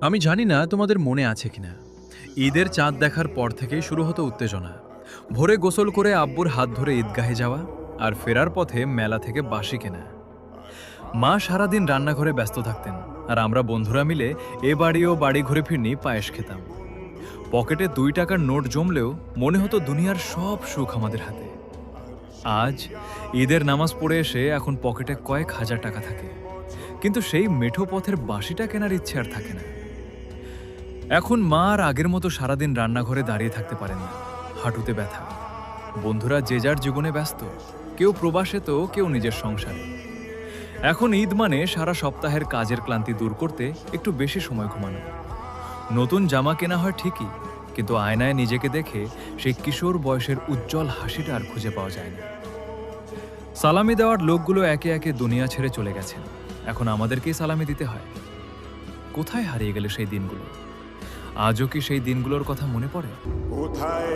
আমি জানি না তোমাদের মনে আছে কিনা, ঈদের চাঁদ দেখার পর থেকেই শুরু হতো উত্তেজনা। ভোরে গোসল করে আব্বুর হাত ধরে ঈদগাহে যাওয়া, আর ফেরার পথে মেলা থেকে বাঁশি কেনা। মা সারাদিন রান্নাঘরে ব্যস্ত থাকতেন, আর আমরা বন্ধুরা মিলে এ বাড়ি ও বাড়ি ঘুরে ফিরনি পায়েস খেতাম। পকেটে 2 টাকার নোট জমলেও মনে হতো দুনিয়ার সব সুখ আমাদের হাতে। আজ ঈদের নামাজ পড়ে এসে এখন পকেটে কয়েক হাজার টাকা থাকে, কিন্তু সেই মেঠো পথের বাঁশিটা কেনার ইচ্ছে আর থাকে না। এখন মা আর আগের মতো সারাদিন রান্নাঘরে দাঁড়িয়ে থাকতে পারেন না, হাঁটুতে ব্যথা। বন্ধুরা যে যার জীবনে ব্যস্ত, কেউ প্রবাসে তো কেউ নিজের সংসারে। এখন ঈদ মানে সারা সপ্তাহের কাজের ক্লান্তি দূর করতে একটু বেশি সময় ঘুমানো। নতুন জামা কেনা হয় ঠিকই, কিন্তু আয়নায় নিজেকে দেখে সেই কিশোর বয়সের উজ্জ্বল হাসিটা আর খুঁজে পাওয়া যায় না। সালামি দেওয়ার লোকগুলো একে একে দুনিয়া ছেড়ে চলে গেছেন, এখন আমাদেরকেই সালামি দিতে হয়। কোথায় হারিয়ে গেল সেই দিনগুলো? আজও কি সেই দিনগুলোর কথা মনে পড়ে? কোথায়